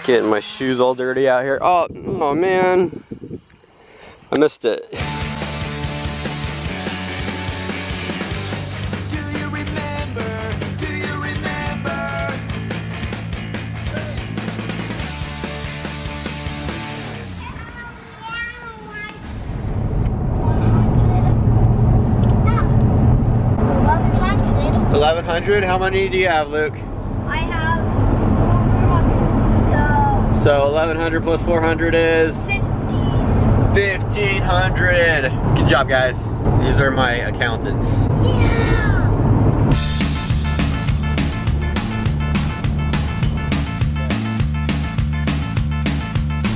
Getting my shoes all dirty out here. Oh man, I missed it. $1,100? How many do you have, Luke? I have 400, so 1,100 plus 400 is 1,500. Good job, guys. These are my accountants. Yeah.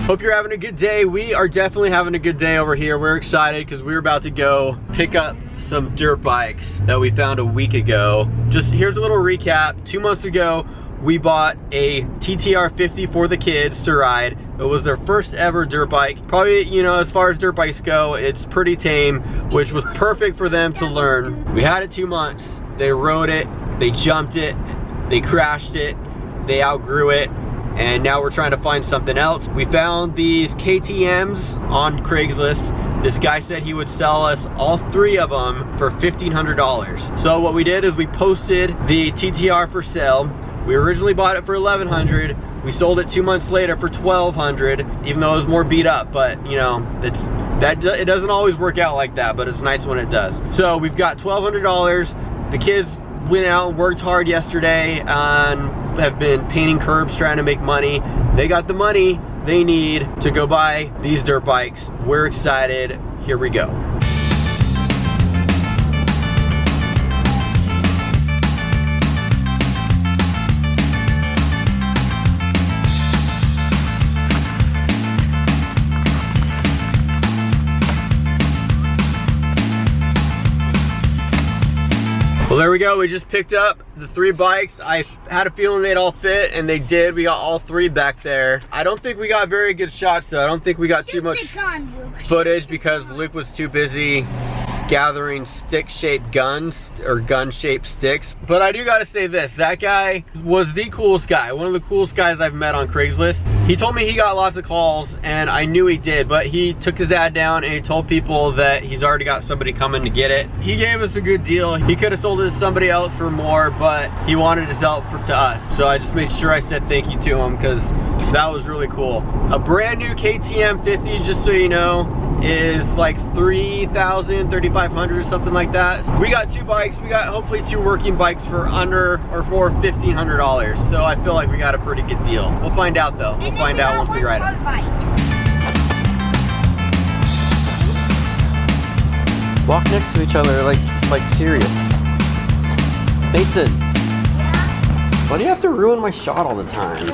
Hope you're having a good day. We are definitely having a good day over here. We're excited because we're about to go pick up some dirt bikes that we found a week ago. Just here's a little recap. 2 months ago, we bought a TTR 50 for the kids to ride. It was their first ever dirt bike. Probably, you know, as far as dirt bikes go, it's pretty tame, which was perfect for them to learn. We had it 2 months. They rode it, they jumped it, they crashed it, they outgrew it, and now we're trying to find something else. We found these KTMs on Craigslist. This guy said he would sell us all 3 of them for $1,500. So what we did is we posted the TTR for sale. We originally bought it for $1,100. We sold it 2 months later for $1,200, even though it was more beat up. But you know, it doesn't always work out like that, but it's nice when it does. So we've got $1,200. The kids went out and worked hard yesterday and have been painting curbs trying to make money. They got the money they need to go buy these dirt bikes. We're excited. Here we go. Well, there we go. We just picked up the 3 bikes. I had a feeling they'd all fit, and they did. We got all 3 back there. I don't think we got very good shots, though. I don't think we got too much footage because Luke was too busy gathering stick-shaped guns, or gun-shaped sticks. But I do gotta say this, that guy was the coolest guy, one of the coolest guys I've met on Craigslist. He told me he got lots of calls, and I knew he did, but he took his ad down and he told people that he's already got somebody coming to get it. He gave us a good deal. He could have sold it to somebody else for more, but he wanted to sell it to us. So I just made sure I said thank you to him because that was really cool. A brand new KTM 50, just so you know, is like $3,000, $3,500, something like that. We got 2 bikes. We got hopefully 2 working bikes for under or for $1,500. So I feel like we got a pretty good deal. We'll find out though. We'll find out once we ride them. Walk next to each other like serious. Mason, why do you have to ruin my shot all the time?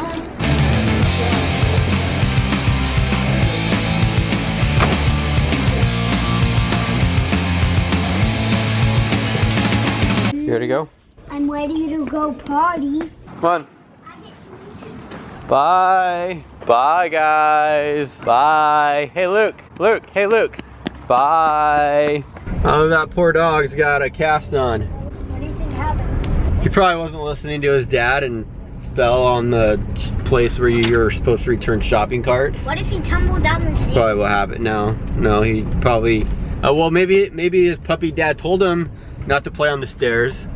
You ready to go? I'm ready to go party. Come on. Bye. Bye, guys. Bye. Hey, Luke. Luke. Hey, Luke. Bye. Oh, that poor dog's got a cast on. What do you think happened? He probably wasn't listening to his dad and fell on the place where you're supposed to return shopping carts. What if he tumbled down the stairs? Probably what happened. No, he probably. Well, maybe his puppy dad told him not to play on the stairs,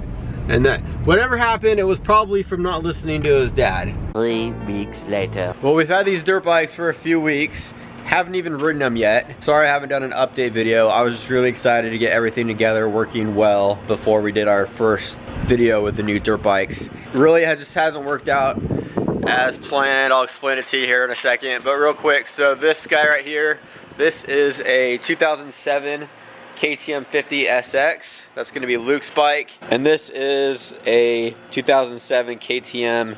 and that whatever happened, it was probably from not listening to his dad. 3 weeks later. Well, we've had these dirt bikes for a few weeks. Haven't even ridden them yet. Sorry I haven't done an update video. I was just really excited to get everything together working well before we did our first video with the new dirt bikes. Really, it just hasn't worked out as planned. I'll explain it to you here in a second, but real quick, so this guy right here, this is a 2007 KTM 50 SX. That's gonna be Luke's bike. And this is a 2007 KTM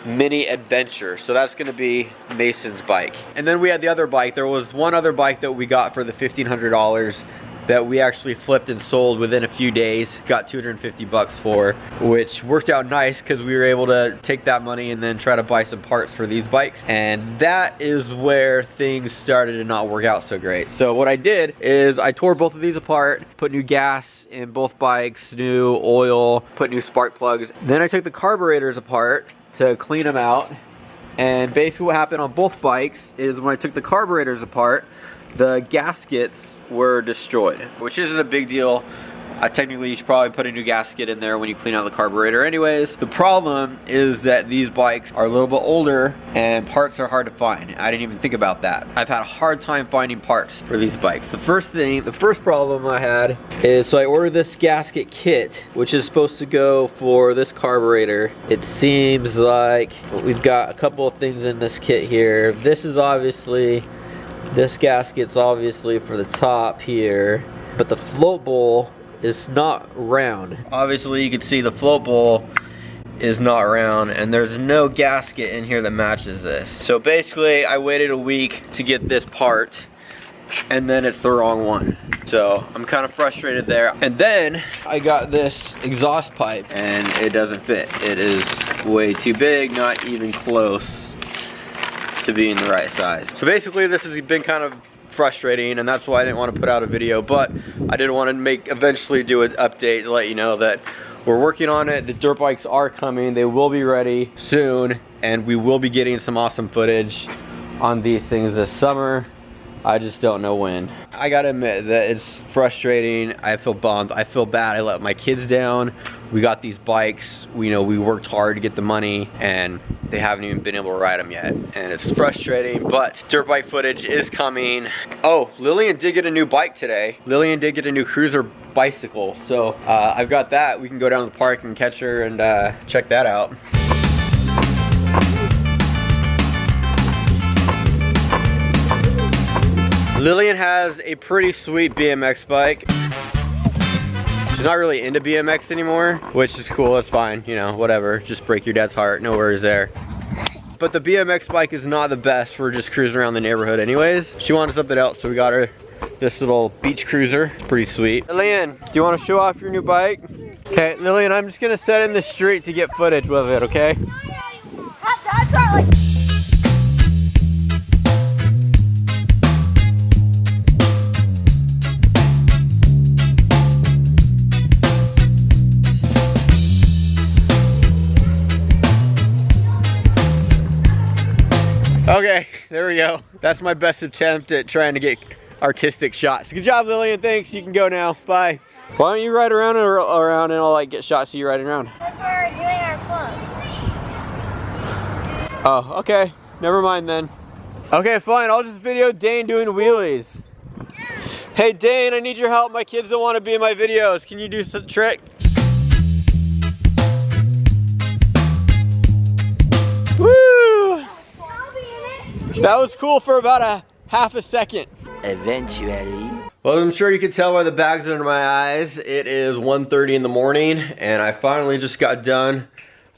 Mini Adventure. So that's gonna be Mason's bike. And then we had the other bike. There was one other bike that we got for the $1,500 that we actually flipped and sold within a few days. Got 250 bucks for, which worked out nice because we were able to take that money and then try to buy some parts for these bikes. And that is where things started to not work out so great. So what I did is I tore both of these apart, put new gas in both bikes, new oil, put new spark plugs. Then I took the carburetors apart to clean them out. And basically what happened on both bikes is when I took the carburetors apart, the gaskets were destroyed, which isn't a big deal. Technically, you should probably put a new gasket in there when you clean out the carburetor anyways. The problem is that these bikes are a little bit older and parts are hard to find. I didn't even think about that. I've had a hard time finding parts for these bikes. The first problem I had is, so I ordered this gasket kit, which is supposed to go for this carburetor. It seems like we've got a couple of things in this kit here. This gasket's obviously for the top here, but the float bowl is not round. Obviously you can see the float bowl is not round, and there's no gasket in here that matches this. So basically I waited a week to get this part, and then it's the wrong one. So I'm kind of frustrated there. And then I got this exhaust pipe and it doesn't fit. It is way too big, not even close to being the right size. So basically this has been kind of frustrating, and that's why I didn't want to put out a video, but I did want to eventually do an update to let you know that we're working on it. The dirt bikes are coming. They will be ready soon, and we will be getting some awesome footage on these things this summer. I just don't know when. I gotta admit that it's frustrating. I feel bummed. I feel bad. I let my kids down. We got these bikes. We worked hard to get the money, and they haven't even been able to ride them yet. And it's frustrating, but dirt bike footage is coming. Oh, Lillian did get a new bike today. Lillian did get a new cruiser bicycle. So I've got that. We can go down to the park and catch her and check that out. Lillian has a pretty sweet BMX bike. She's not really into BMX anymore, which is cool, it's fine, you know, whatever. Just break your dad's heart, no worries there. But the BMX bike is not the best for just cruising around the neighborhood anyways. She wanted something else, so we got her this little beach cruiser. It's pretty sweet. Lillian, do you want to show off your new bike? Okay, Lillian, I'm just gonna set in the street to get footage with it, okay? Okay, there we go. That's my best attempt at trying to get artistic shots. Good job, Lillian. Thanks. You can go now. Bye. Why don't you ride around and I'll like get shots of you riding around? That's where we're doing our vlog. Oh, okay. Never mind then. Okay, fine. I'll just video Dane doing wheelies. Hey, Dane, I need your help. My kids don't want to be in my videos. Can you do some trick? Woo! That was cool for about a half a second. Eventually. Well, I'm sure you can tell by the bags under my eyes. It is 1:30 in the morning, and I finally just got done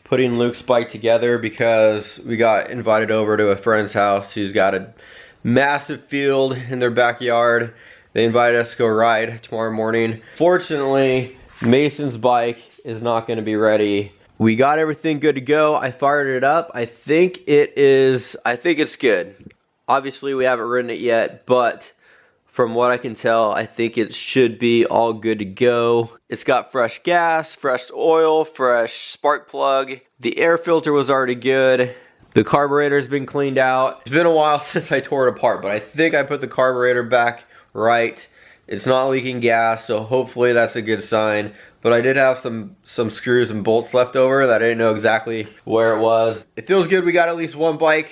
putting Luke's bike together because we got invited over to a friend's house who's got a massive field in their backyard. They invited us to go ride tomorrow morning. Fortunately, Mason's bike is not going to be ready. We got everything good to go. I fired it up. I think it's good. Obviously, we haven't ridden it yet, but from what I can tell, I think it should be all good to go. It's got fresh gas, fresh oil, fresh spark plug. The air filter was already good. The carburetor's been cleaned out. It's been a while since I tore it apart, but I think I put the carburetor back right. It's not leaking gas, so hopefully that's a good sign. But I did have some screws and bolts left over that I didn't know exactly where it was. It feels good. We got at least one bike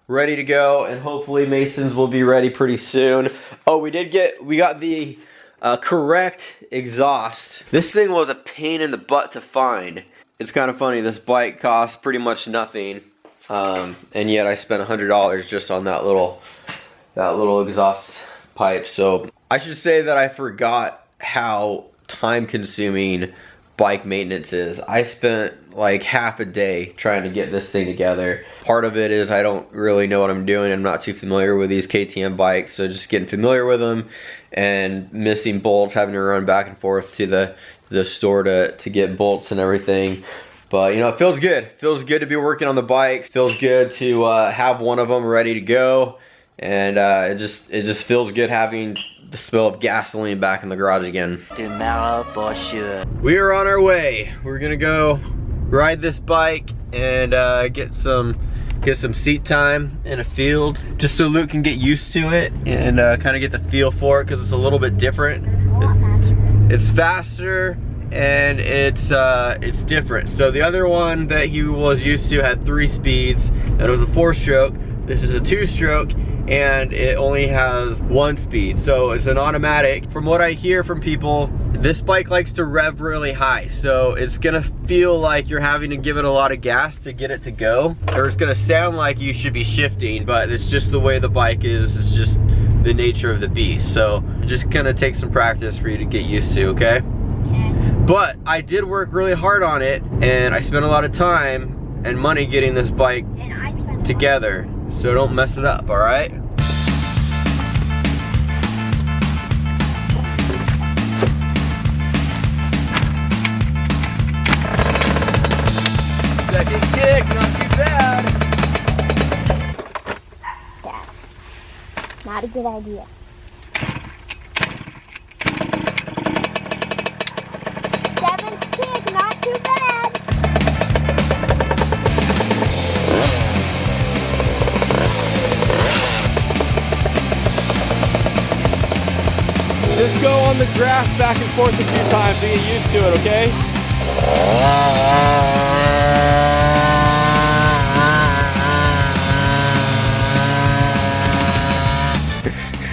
ready to go, and hopefully Mason's will be ready pretty soon. Oh, we got the correct exhaust. This thing was a pain in the butt to find. It's kind of funny. This bike costs pretty much nothing, and yet I spent $100 just on that little exhaust pipe. So I should say that I forgot how time-consuming bike maintenance is. I spent like half a day trying to get this thing together. Part of it is I don't really know what I'm doing. I'm not too familiar with these KTM bikes, so just getting familiar with them and missing bolts, having to run back and forth to the store to get bolts and everything. But you know, it feels good. It feels good to be working on the bike. It feels good to have one of them ready to go, and it just feels good having the smell of gasoline back in the garage again. Tomorrow for sure. We are on our way. We're gonna go ride this bike and get some get some seat time in a field, just so Luke can get used to it and kind of get the feel for it, because it's a little bit different. A lot faster. It's faster and it's different. So the other one that he was used to had 3 speeds, and it was a 4-stroke. This is a 2-stroke, and it only has 1 speed. So it's an automatic. From what I hear from people, this bike likes to rev really high. So it's gonna feel like you're having to give it a lot of gas to get it to go. Or it's gonna sound like you should be shifting, but it's just the way the bike is. It's just the nature of the beast. So just gonna take some practice for you to get used to, okay? Okay. But I did work really hard on it, and I spent a lot of time and money getting this bike And I spent together. So don't mess it up, all right? Second kick, not too bad. Dad. Not a good idea. Seventh kick, not too bad. Just go on the grass back and forth a few times to get used to it, okay?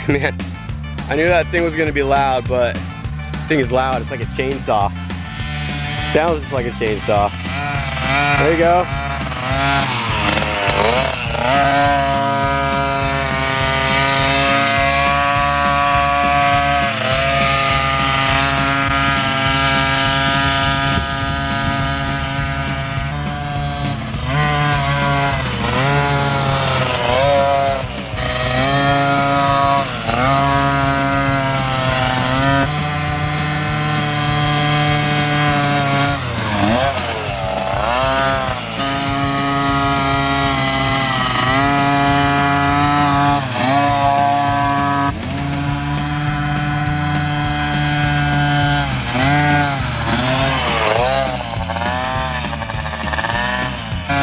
Man, I knew that thing was gonna be loud, but the thing is loud. It's like a chainsaw. Sounds just like a chainsaw. There you go.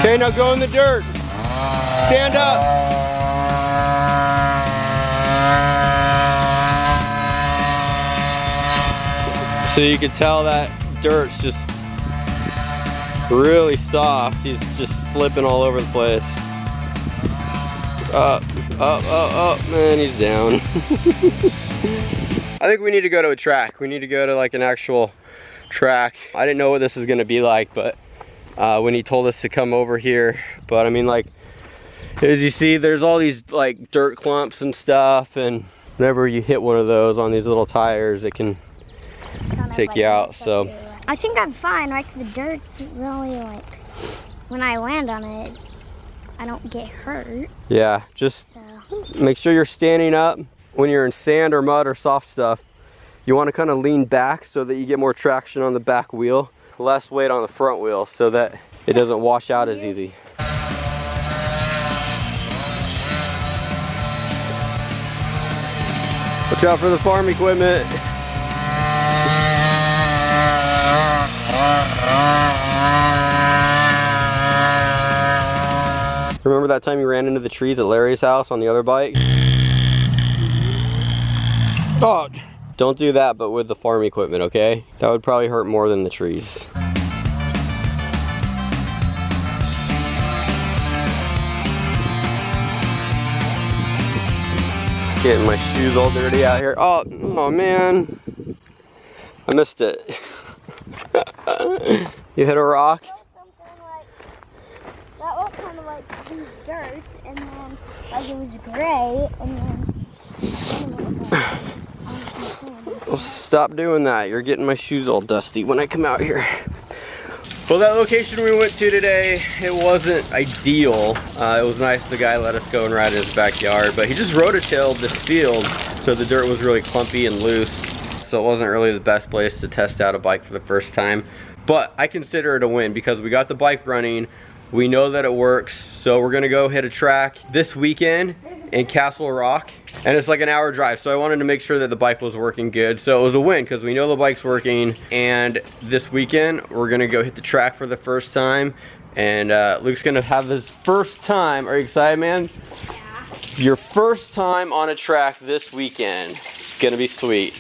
Okay, now go in the dirt. Stand up. So you can tell that dirt's just really soft. He's just slipping all over the place. Up, and he's down. I think we need to go to a track. We need to go to like an actual track. I didn't know what this is gonna be like, but when he told us to come over here. But I mean, like, as you see, there's all these like dirt clumps and stuff, and whenever you hit one of those on these little tires, it can take you out. So I think I'm fine. Like, the dirt's really, like, when I land on it, I don't get hurt. yeah, just So make sure you're standing up. When you're in sand or mud or soft stuff, you want to kind of lean back so that you get more traction on the back wheel, less weight on the front wheel, so that it doesn't wash out as easy. Watch out for the farm equipment. Remember that time you ran into the trees at Larry's house on the other bike? Oh, don't do that, but with the farm equipment, okay? That would probably hurt more than the trees. Getting my shoes all dirty out here. Oh man. I missed it. You hit a rock? that was kind of like these dirts, and then like it was gray, and then Well, stop doing that. You're getting my shoes all dusty when I come out here. Well, that location we went to today, it wasn't ideal. It was nice the guy let us go and ride in his backyard, but he just rototilled this field, so the dirt was really clumpy and loose. So it wasn't really the best place to test out a bike for the first time. But I consider it a win because we got the bike running. We know that it works, so we're gonna go hit a track this weekend in Castle Rock, and it's like an hour drive, so I wanted to make sure that the bike was working good. So it was a win because we know the bike's working, and this weekend we're gonna go hit the track for the first time And Luke's gonna have his first time. Are you excited, man? Yeah. Your first time on a track this weekend. It's gonna be sweet.